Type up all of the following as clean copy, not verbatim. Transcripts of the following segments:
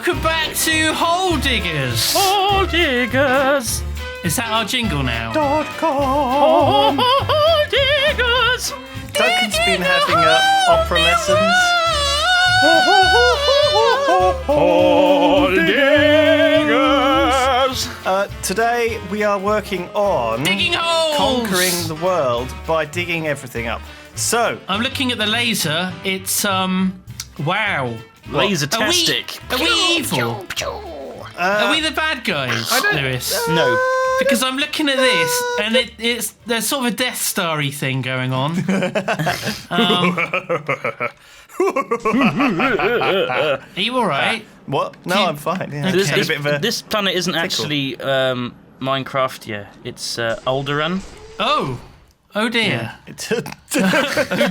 welcome back to Hole Diggers. Hole Diggers. Is that our jingle now? .com. Hole Diggers. Duncan's been having opera lessons. Hole Diggers. Today we are working on Digging holes. conquering the world by digging everything up. So I'm looking at the laser. It's wow. Laser-tastic. Are we evil? Are we the bad guys, Lewis? No. Because I'm looking at this, and there's sort of a Death Star-y thing going on. Are you all right? what? No, I'm fine. Yeah. Okay. Just had a bit of a This planet isn't actually Minecraft, It's Alderaan. Oh dear. It Oh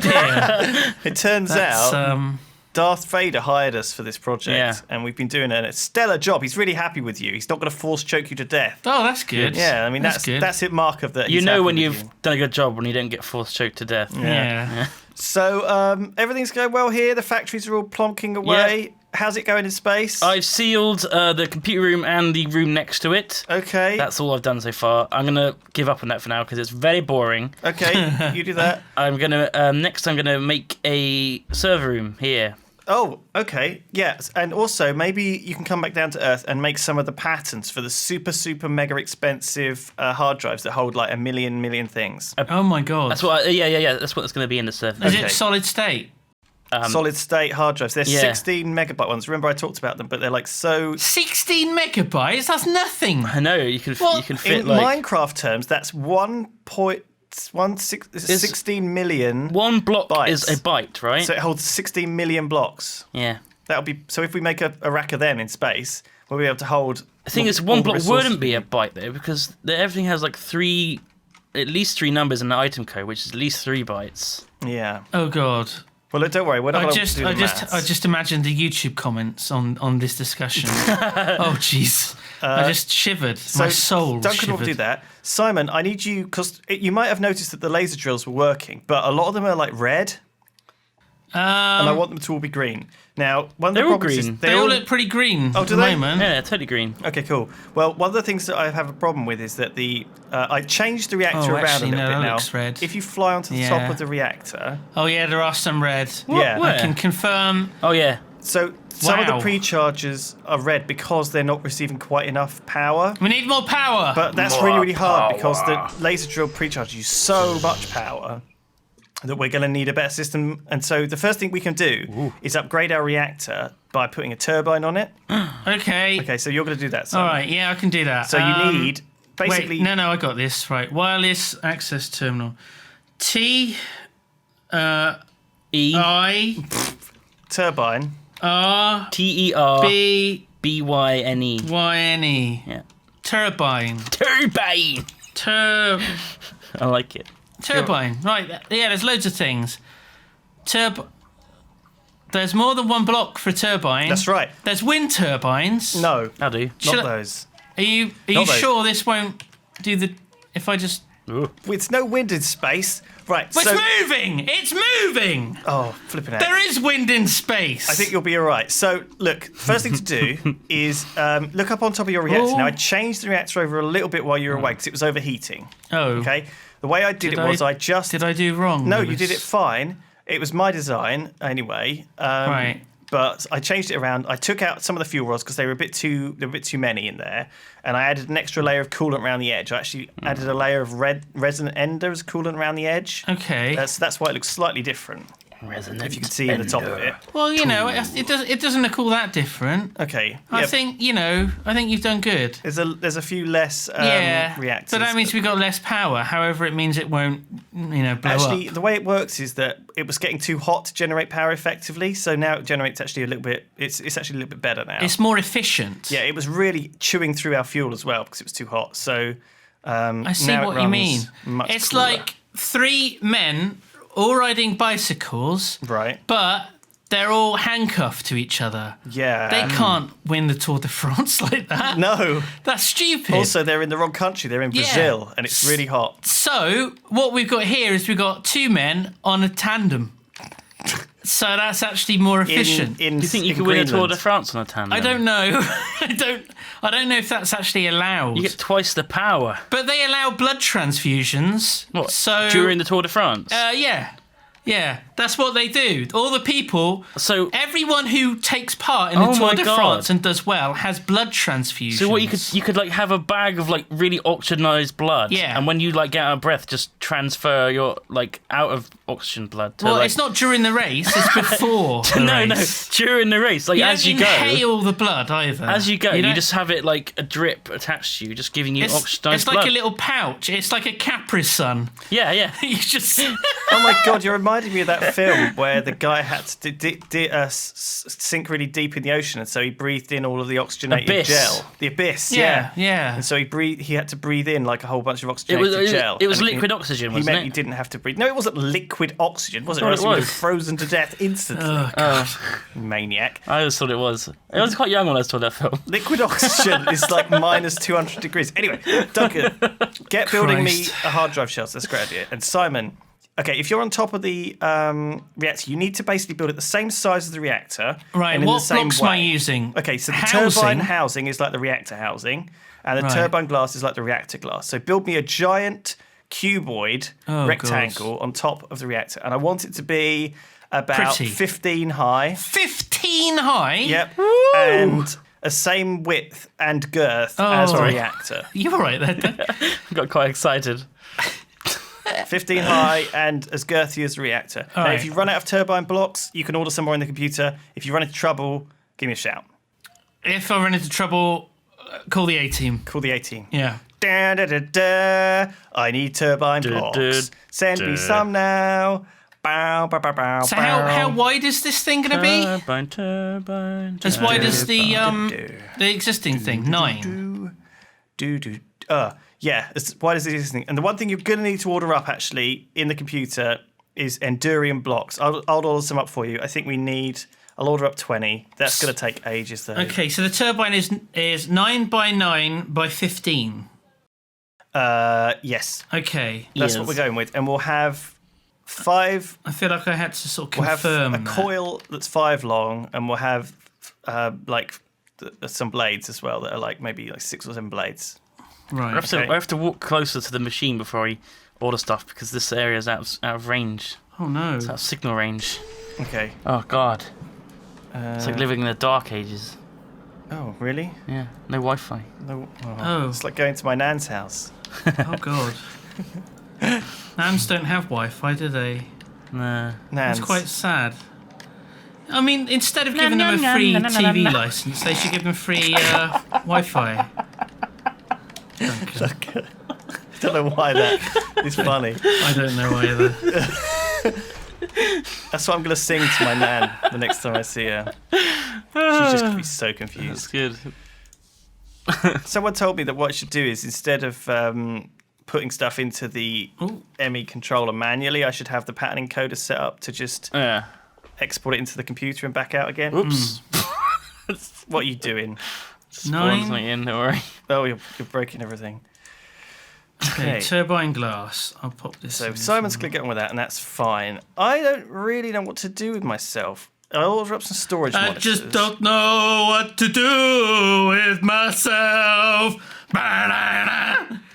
dear. It turns That's, out Darth Vader hired us for this project, and we've been doing a stellar job. He's really happy with you. He's not going to force choke you to death. Oh, that's good. Yeah, I mean that's good. that's it. Mark of that. You know when you've done a good job when you don't get force choked to death. Yeah. So everything's going well here. The factories are all plonking away. Yeah. How's it going in space? I've sealed the computer room and the room next to it. Okay. That's all I've done so far. I'm going to give up on that for now because it's very boring. Okay, you do that. I'm going to next I'm going to make a server room here. Oh, okay. Yes, and also maybe you can come back down to Earth and make some of the patents for the super mega expensive hard drives that hold like a million things. Oh my god. That's what. Yeah. That's what it's going to be in the server. Is Okay. it solid state? Solid state hard drives. They're Yeah. 16 megabyte ones. Remember I talked about them, but they're like so. 16 megabytes? That's nothing. I know you can Well, you can fit In like Minecraft terms, that's 16 million. one block bytes. is a byte, right? So it holds 16 million blocks. Yeah. That'll be so. If we make a rack of them in space, we'll be able to hold. The thing is, all one the block resources wouldn't be we a need. byte though, because everything has like at least three numbers in the item code, which is at least 3 bytes. Yeah. Oh god. Well, look, don't worry. We're not I going to just do the maths. I just imagined the YouTube comments on this discussion. Oh jeez. I just shivered. My soul Duncan shivered. will do that. Simon, I need you because you might have noticed that the laser drills were working, but a lot of them are like red, and I want them to all be green. Now, one of the They're all problems is green. They all look pretty green at do the they? moment. Yeah, totally green. Okay, cool. Well, one of the things that I have a problem with is that I changed the reactor around actually, a little no, bit that now. looks red. If you fly onto the Yeah. top of the reactor, Oh yeah, there are some red. yeah. Where? I can confirm. Oh yeah. So some of Wow. the pre-charges are red because they're not receiving quite enough power. We need more power. But that's really hard because the laser drill pre-charges use so much power that we're going to need a better system. And so the first thing we can do is upgrade our reactor by putting a turbine on it. Okay. Okay, so you're going to do that. All Simon. right. Yeah, I can do that. So you need basically. Wait, no, I got this right. Wireless access terminal. T E I Turbine. R T E R B B Y N E. Y N E. Yeah. Turbine. Turbine. I like it. Turbine. Right. Yeah. There's loads of things. There's more than one block for a turbine. That's right. There's wind turbines. No, I'll do. not Should I- those. Are you Not those. sure this won't do the? If I just. It's no wind in space. Right, But so. it's moving. It's moving. Oh, flipping out. There is wind in space. I think you'll be all right. So, look, first thing to do is look up on top of your reactor. Oh. Now, I changed the reactor over a little bit while you were away because it was overheating. Oh. Okay? The way I did it was I just... Did I do wrong? No, Lewis? you did it fine. It was my design anyway. Right. But I changed it around. I took out some of the fuel rods because they were a bit too many in there, and I added an extra layer of coolant around the edge. I actually added a layer of resonant ender as coolant around the edge. Okay. That's why it looks slightly different. Resonant. If you can see in the top of it. Well, it doesn't look all that different. Okay. I yeah, think you've done good. There's a few less reactors. But that means we've got less power. However, it means it won't, blow Actually, up. the way it works is that it was getting too hot to generate power effectively. So now it generates actually a little bit. It's actually a little bit better now. It's more efficient. Yeah, it was really chewing through our fuel as well because it was too hot. So I see now it what you runs mean. much It's cooler. like 3 men all riding bicycles, Right. but they're all handcuffed to each other. Yeah. They can't win the Tour de France like that. No. That's stupid. Also, they're in the wrong country. They're in Yeah. Brazil, and it's really hot. So what we've got here is we've got 2 men on a tandem. So that's actually more efficient. Do you think you could win a Tour de France on a tandem? I don't know. I don't know if that's actually allowed. You get twice the power. But they allow blood transfusions. What? So During the Tour de France? Yeah, that's what they do. All the people, So everyone who takes part in the Tour de France and does well has blood transfusions. So what you could like have a bag of like really oxygenized blood, and when you like get out of breath, just transfer your like out of oxygen blood. To, it's not during the race; it's before. No, during the race, like you as don't you go. Inhale the blood either. As you go, you just have it like a drip attached to you, just giving you oxygenized blood. It's like a little pouch. It's like a Capri Sun. Yeah. You just. Oh my God! You're reminding me of that film where the guy had to sink really deep in the ocean, and so he breathed in all of the oxygenated gel. The abyss. Yeah. And so he had to breathe in like a whole bunch of oxygenated gel. It was liquid oxygen, wasn't it? He meant you didn't have to breathe. No, it wasn't liquid oxygen, was it? Or else you would have frozen to death instantly. Oh, God. Maniac. I always thought it was. I was quite young when I saw that film. Liquid oxygen is like minus 200 degrees. Anyway, Duncan, get building me a hard drive shelter. That's a great idea. And Simon, okay, if you're on top of the reactor, you need to basically build it the same size as the reactor. Right, and what blocks am I using? Okay, so the turbine housing is like the reactor housing, and the turbine glass is like the reactor glass. So build me a giant cuboid rectangle on top of the reactor, and I want it to be about 15 high. 15 high? Yep. And a same width and girth as the reactor. You're right there. I got quite excited. 15 high and as girthy as the reactor. Now, if you run out of turbine blocks, you can order some more in the computer. If you run into trouble, give me a shout. If I run into trouble, call the A-team. Call the A-team. Yeah. Da, da, da, da. I need turbine blocks. Send me some now. Bow, bow, bow, bow, So how wide is this thing going to be? Turbine. As wide as the existing thing? 9. Yeah, as wide as the existing. And the one thing you're going to need to order up, actually, in the computer is Endurium blocks. I'll order some up for you. I think I'll order up 20. That's going to take ages, though. Okay, so the turbine is 9 by 9 by 15. Yes. Okay. That's what we're going with. And we'll have 5... I feel like I had to sort of We'll confirm have a coil that's 5 long, and we'll have, some blades as well that are, maybe 6 or 7 blades. Right. I have to walk closer to the machine before I order stuff because this area is out of range. Oh no! It's out of signal range. Okay. Oh God. It's like living in the dark ages. Oh really? Yeah. No Wi-Fi. No. Oh. It's like going to my nan's house. Oh God. Nans don't have Wi-Fi, do they? Nah. Nans. It's quite sad. I mean, instead of giving them a free TV license, they should give them free Wi-Fi. I don't know why that is funny. I don't know either. That's what I'm going to sing to my nan the next time I see her. She's just going to be so confused. That's good. Someone told me that what I should do is instead of putting stuff into the Emmy controller manually, I should have the pattern encoder set up to just export it into the computer and back out again. Oops. What are you doing? 9. Not in, don't worry. Oh, you're breaking everything. Okay, turbine glass. I'll pop this. So Simon's going to get on with that, and that's fine. I don't really know what to do with myself. I'll order up some storage monitors. I just don't know what to do with myself.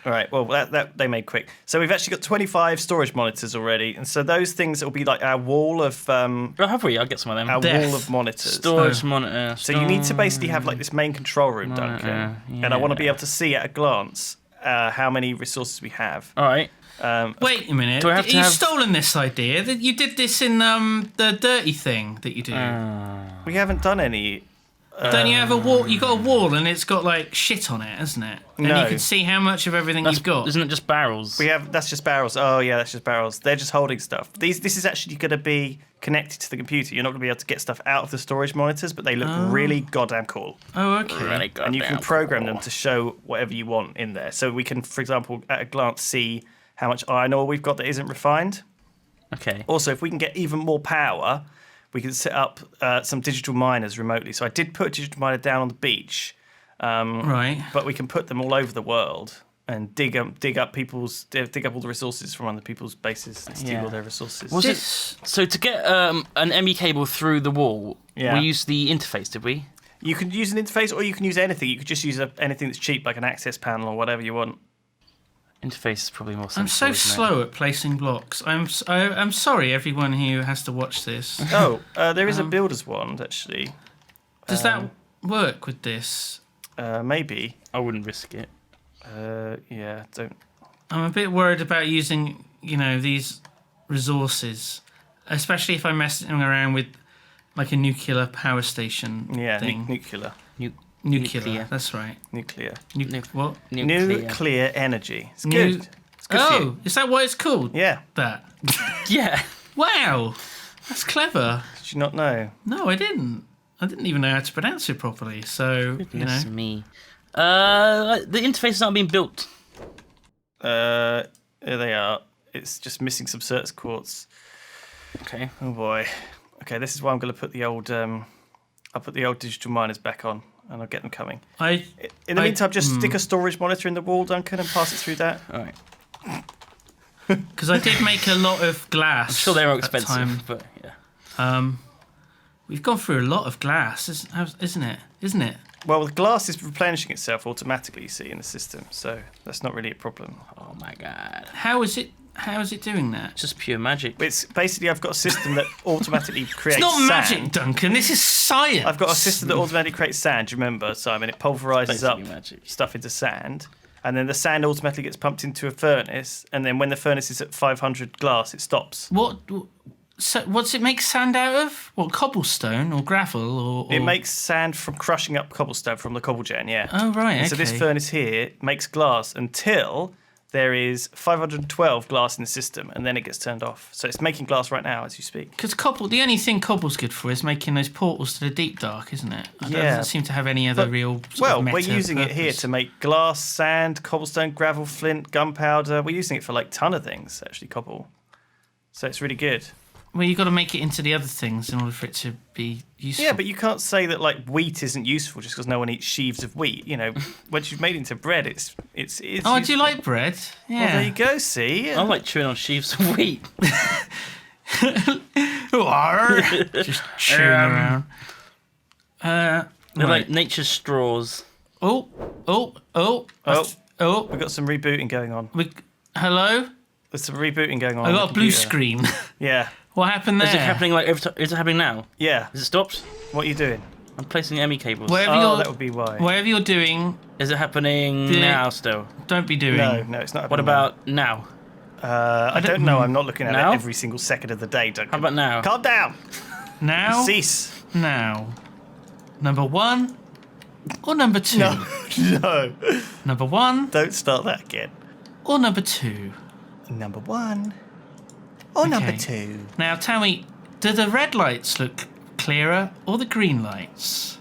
All right, well, that they made quick. So we've actually got 25 storage monitors already, and so those things will be like our wall of... Oh, have we? I'll get some of them. Our wall of monitors. Storage monitor. So you need to basically have like this main control room, Duncan, and I want to be able to see at a glance how many resources we have. All right. Wait a minute. Do I have to You've stolen this idea. You did this in the dirty thing that you do. We haven't done any... Don't you have a wall? You got a wall and it's got like shit on it, hasn't it? And No. you can see how much of everything you've got. Isn't it just barrels? That's just barrels. Oh yeah, that's just barrels. They're just holding stuff. This is actually going to be connected to the computer. You're not going to be able to get stuff out of the storage monitors, but they look really goddamn cool. Oh, okay. Really goddamn And you can program cool. them to show whatever you want in there. So we can, for example, at a glance see how much iron ore we've got that isn't refined. Okay. Also, if we can get even more power, we can set up some digital miners remotely. So I did put a digital miner down on the beach. Right. But we can put them all over the world. and dig up all the resources from other people's bases and steal all their resources. So to get an Emmy cable through the wall, we used the interface, did we? You can use an interface, or you can use anything. You could just use anything that's cheap, like an access panel or whatever you want. Interface is probably more simple. I'm so slow at placing blocks. I'm sorry, everyone who has to watch this. There is a builder's wand, actually. Does that work with this? Maybe. I wouldn't risk it. Don't. I'm a bit worried about using, these resources, especially if I'm messing around with, like, a nuclear power station. Yeah, thing. nuclear. Nuclear. That's right. Nuclear. What? Nuclear energy. It's good. It's good for you. Is that what it's called? Yeah. That. Yeah. Wow. That's clever. Did you not know? No, I didn't. I didn't even know how to pronounce it properly. So, Goodness me. The interface is not being built. Here they are. It's just missing some certus quartz. Okay. Oh boy. Okay, this is why I'm going to put the old. I'll put the old digital miners back on, and I'll get them coming. In the meantime, just stick a storage monitor in the wall, Duncan, and pass it through that. All right. Because I did make a lot of glass. I'm sure they were expensive, but yeah. We've gone through a lot of glass, isn't it? Well, the glass is replenishing itself automatically, you see, in the system, so that's not really a problem. Oh my god. How is it doing that? Just pure magic. It's basically I've got a system that automatically creates It's not sand. magic, Duncan. This is science. I've got a system that automatically creates sand. Do you remember, Simon? It pulverizes up magic. stuff into sand, and then the sand automatically gets pumped into a furnace, and then when the furnace is at 500 glass, it stops. So what's it make sand out of? What, cobblestone or gravel or? It makes sand from crushing up cobblestone from the cobble gen, yeah. Oh right. And so this furnace here makes glass until there is 512 glass in the system, and then it gets turned off. So it's making glass right now as you speak. Because the only thing cobble's good for is making those portals to the deep dark, isn't it? It doesn't seem to have any other real we're using it here to make glass, sand, cobblestone, gravel, flint, gunpowder. We're using it for like a ton of things, actually, cobble. So it's really good. Well, you've got to make it into the other things in order for it to be useful. Yeah, but you can't say that like wheat isn't useful just because no one eats sheaves of wheat. Once you've made it into bread, it's. Oh, useful. I do like bread. Yeah. Well, there you go. See, I like chewing on sheaves of wheat. Just chewing around. They're like nature's straws. Oh. We've got some rebooting going on. Hello? There's some rebooting going on. I got a blue screen. Yeah. What happened there? Is it happening Is it happening now? Yeah. Is it stopped? What are you doing? I'm placing Emmy cables. That would be why. Whatever you're doing. Is it happening now still? Don't be doing. No, it's not happening. What about now? I don't know. I'm not looking at it every single second of the day, Duncan. How about now? Calm down. Now? Cease. Now. Number 1 or number 2? No. Number 1. Don't start that again. Or number 2. Number 1 or number 2. Now tell me, do the red lights look clearer or the green lights?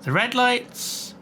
The red lights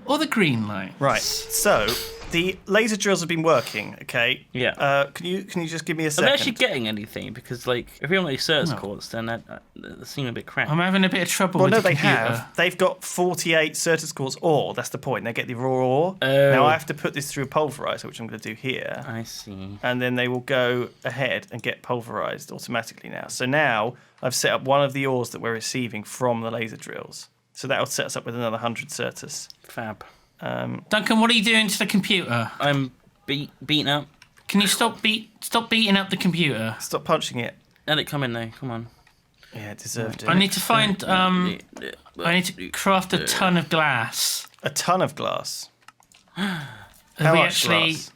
or the green lights? Right. So the laser drills have been working. Okay. Yeah. Can you just give me a Are second? they actually getting anything? Because like, if we only certain quartz, then that seem a bit crap. I'm having a bit of trouble with the computer. They have. They've got 48 certus quartz ore. That's the point. They get the raw ore. Oh. Now I have to put this through a pulverizer, which I'm going to do here. I see. And then they will go ahead and get pulverized automatically now. So now I've set up one of the ores that we're receiving from the laser drills. So that'll set us up with another 100 certus. Fab. Duncan, what are you doing to the computer? I'm beating up. Can you stop beating up the computer? Stop punching it. Let it come in though. Come on. Yeah, it deserved it. I need to find. I need to craft a ton of glass. A ton of glass. How much glass?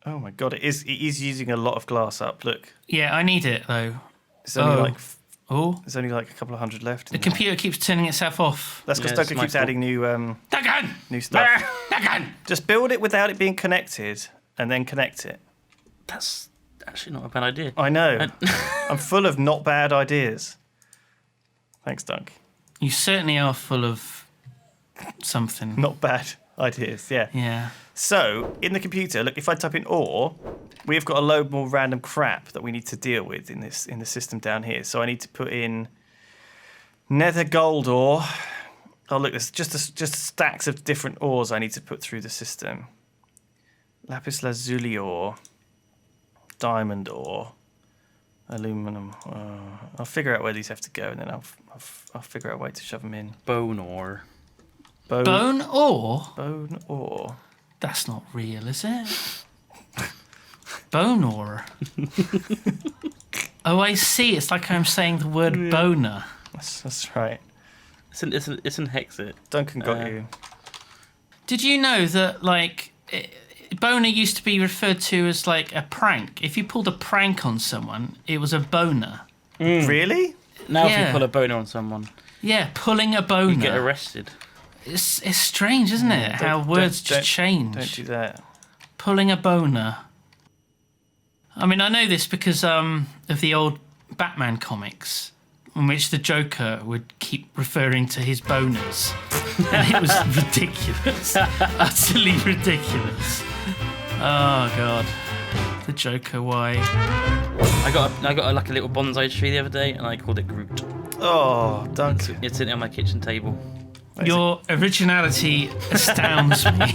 Oh my god! It is using a lot of glass up. Look. Yeah, I need it though. It's only there's only like a couple of hundred left. The computer keeps turning itself off. That's because Duncan keeps adding new new stuff. Duncan! Just build it without it being connected, and then connect it. That's actually not a bad idea. I know. I'm full of not bad ideas. Thanks, Dunk. You certainly are full of something. Not bad ideas, yeah. Yeah. So, in the computer, look, if I type in ore, we've got a load more random crap that we need to deal with in the system down here. So I need to put in nether gold ore, Oh, look, there's just stacks of different ores I need to put through the system. Lapis lazuli ore, diamond ore, aluminum. I'll figure out where these have to go, and then I'll figure out a way to shove them in. Bone ore. Bone ore? Bone ore. That's not real, is it? Bone ore. Oh, I see. It's like I'm saying the word boner. That's right. It's in Hexit. Duncan got you. Did you know that, like, boner used to be referred to as, like, a prank? If you pulled a prank on someone, it was a boner. Really? Now if you pull a boner on someone... Yeah, pulling a boner. You get arrested. It's strange, isn't it? How words just change. Don't do that. Pulling a boner. I mean, I know this because of the old Batman comics, in which the Joker would keep referring to his boners, and it was ridiculous, utterly ridiculous. Oh God, the Joker. Why? I got like a little bonsai tree the other day, and I called it Groot. Oh, Duncan. It's sitting on my kitchen table. Your originality astounds me.